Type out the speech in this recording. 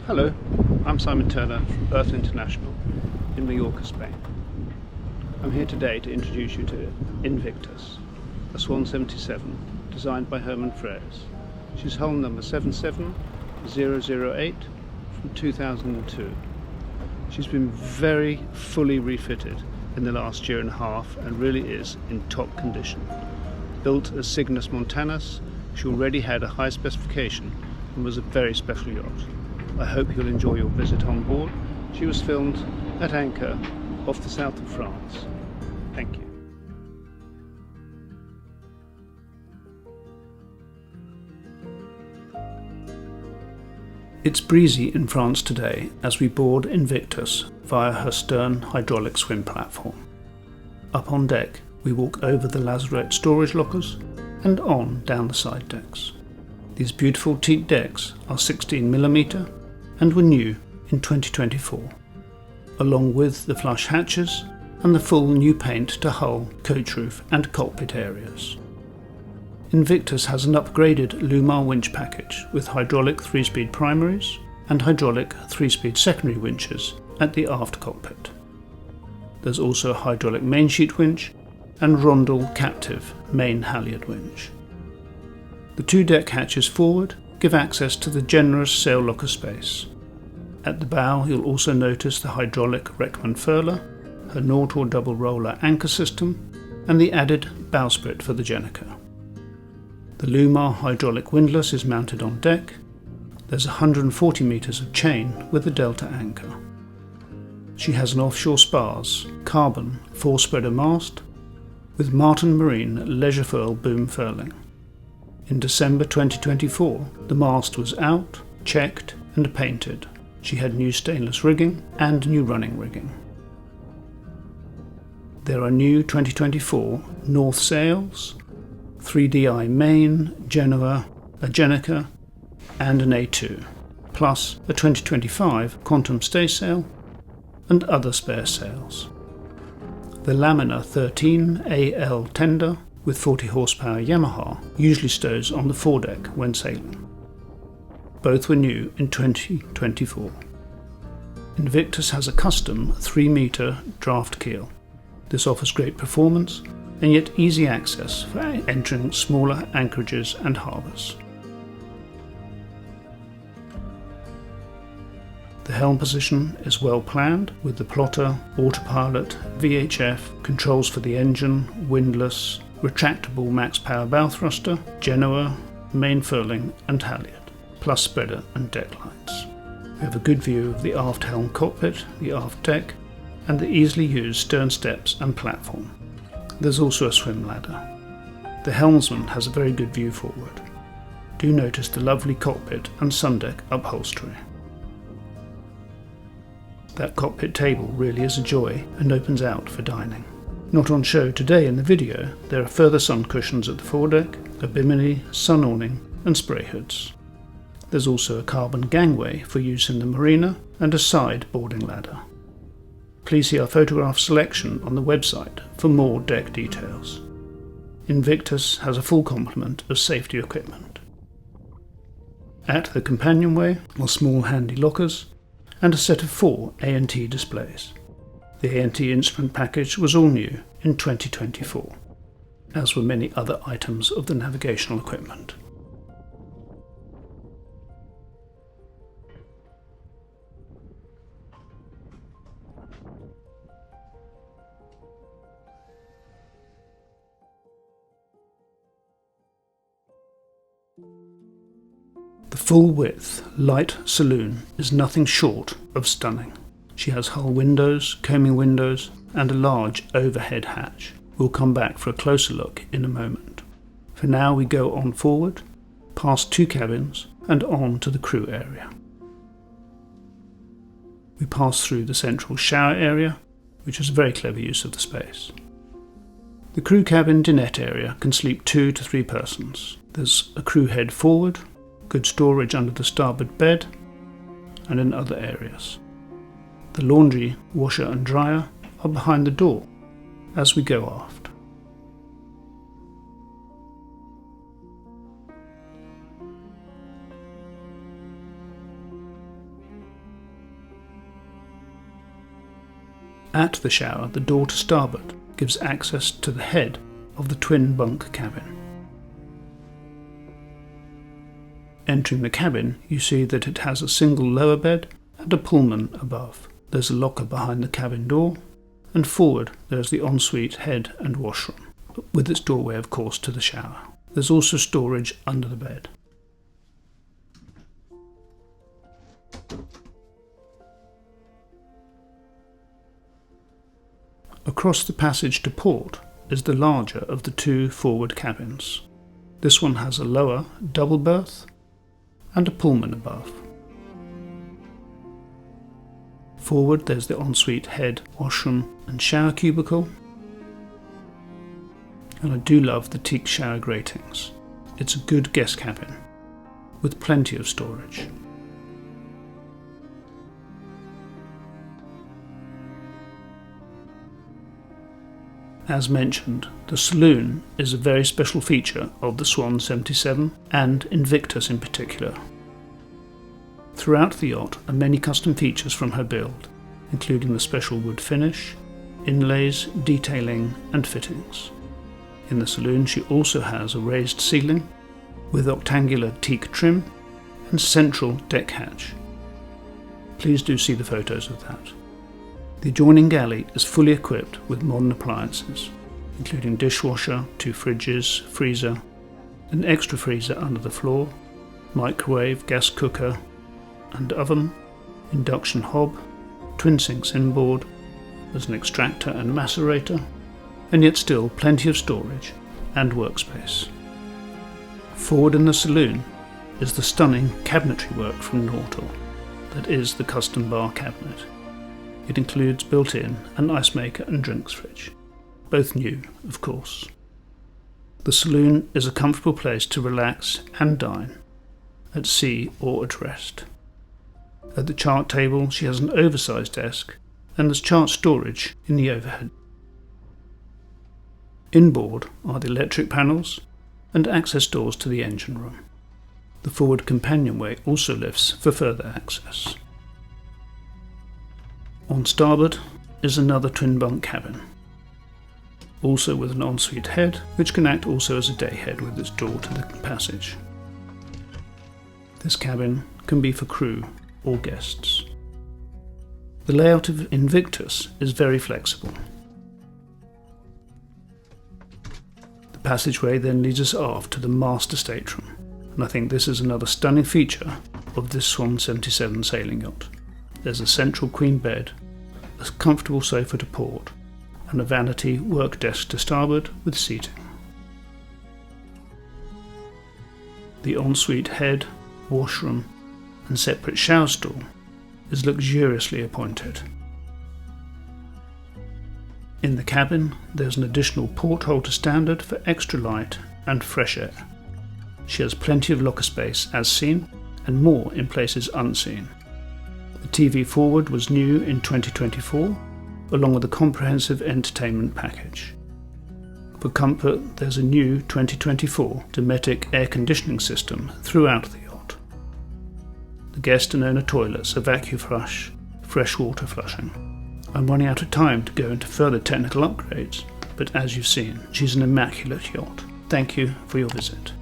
Hello, I'm Simon Turner from Berthon International in Mallorca, Spain. I'm here today to introduce you to INVICTUS, a Swan 77 designed by Herman Freyrs. She's hull number 77008 from 2002. She's been very fully refitted in the last year and a half and really is in top condition. Built as Cygnus Montanus, she already had a high specification and was a very special yacht. I hope you'll enjoy your visit on board. She was filmed at anchor off the south of France. Thank you. It's breezy in France today as we board INVICTUS via her stern hydraulic swim platform. Up on deck, we walk over the lazarette storage lockers and on down the side decks. These beautiful teak decks are 16mm and were new in 2024, along with the flush hatches and the full new paint to hull, coach roof and cockpit areas. INVICTUS has an upgraded Yanmar winch package with hydraulic 3-speed primaries and hydraulic 3-speed secondary winches at the aft cockpit. There's also a hydraulic main sheet winch and Rondel captive main halyard winch. The 2 deck hatches forward give access to the generous sail locker space. At the bow you'll also notice the hydraulic Reckman furler, her Nautor double roller anchor system and the added bowsprit for the Jenica. The Yanmar hydraulic windlass is mounted on deck. There's 140 metres of chain with a delta anchor. She has an offshore spars, carbon 4-spreader mast with Martin Marine leisure furl boom furling. In December 2024, the mast was out, checked and painted. She had new stainless rigging and new running rigging. There are new 2024 north sails, 3DI main, Genoa, a Jenica and an A2, plus a 2025 Quantum staysail and other spare sails. The Laminar 13 AL tender with 40 horsepower Yamaha usually stows on the foredeck when sailing. Both were new in 2024. INVICTUS has a custom 3-metre draft keel. This offers great performance and yet easy access for entering smaller anchorages and harbours. The helm position is well planned with the plotter, autopilot, VHF, controls for the engine, windlass, retractable max power bow thruster, Genoa, main furling and halyard, plus spreader and deck lights. We have a good view of the aft helm cockpit, the aft deck and the easily used stern steps and platform. There's also a swim ladder. The helmsman has a very good view forward. Do notice the lovely cockpit and sundeck upholstery. That cockpit table really is a joy and opens out for dining. Not on show today in the video, there are further sun cushions at the foredeck, a bimini, sun awning and spray hoods. There's also a carbon gangway for use in the marina and a side boarding ladder. Please see our photograph selection on the website for more deck details. INVICTUS has a full complement of safety equipment. At the companionway are small handy lockers and a set of 4 A&T displays. The A&T instrument package was all new in 2024, as were many other items of the navigational equipment. The full-width light saloon is nothing short of stunning. She has hull windows, combing windows and a large overhead hatch. We'll come back for a closer look in a moment. For now we go on forward, past 2 cabins and on to the crew area. We pass through the central shower area, which is a very clever use of the space. The crew cabin dinette area can sleep 2 to 3 persons. There's a crew head forward, good storage under the starboard bed and in other areas. The laundry, washer and dryer are behind the door as we go aft. At the shower, the door to starboard gives access to the head of the twin bunk cabin. Entering the cabin, you see that it has a single lower bed and a Pullman above. There's a locker behind the cabin door, and forward there's the ensuite head and washroom, with its doorway of course to the shower. There's also storage under the bed. Across the passage to port is the larger of the two forward cabins. This one has a lower double berth and a Pullman above. Forward there's the ensuite head, washroom and shower cubicle. And I do love the teak shower gratings. It's a good guest cabin with plenty of storage. As mentioned, the saloon is a very special feature of the Swan 77 and Invictus in particular. Throughout the yacht are many custom features from her build, including the special wood finish, inlays, detailing and fittings. In the saloon she also has a raised ceiling with octangular teak trim and central deck hatch. Please do see the photos of that. The adjoining galley is fully equipped with modern appliances, including dishwasher, 2 fridges, freezer, an extra freezer under the floor, microwave, gas cooker and oven, induction hob, twin sinks inboard, there's an extractor and macerator, and yet still plenty of storage and workspace. Forward in the saloon is the stunning cabinetry work from Nautor, that is the custom bar cabinet. It includes built-in an ice maker and drinks fridge, both new of course. The saloon is a comfortable place to relax and dine, at sea or at rest. At the chart table she has an oversized desk and there's chart storage in the overhead. Inboard are the electric panels and access doors to the engine room. The forward companionway also lifts for further access. On starboard is another twin bunk cabin, also with an ensuite head which can act also as a day head with its door to the passage. This cabin can be for crew or guests. The layout of Invictus is very flexible. The passageway then leads us aft to the master stateroom, and I think this is another stunning feature of this Swan 77 sailing yacht. There's a central queen bed, a comfortable sofa to port, and a vanity work desk to starboard with seating. The ensuite head, washroom and separate shower stall is luxuriously appointed. In the cabin there's an additional porthole to standard for extra light and fresh air. She has plenty of locker space as seen and more in places unseen. The TV forward was new in 2024 along with a comprehensive entertainment package. For comfort there's a new 2024 Dometic air conditioning system throughout the yacht. The guest and owner toilets are vacuum flush, fresh water flushing. I'm running out of time to go into further technical upgrades, but as you've seen, she's an immaculate yacht. Thank you for your visit.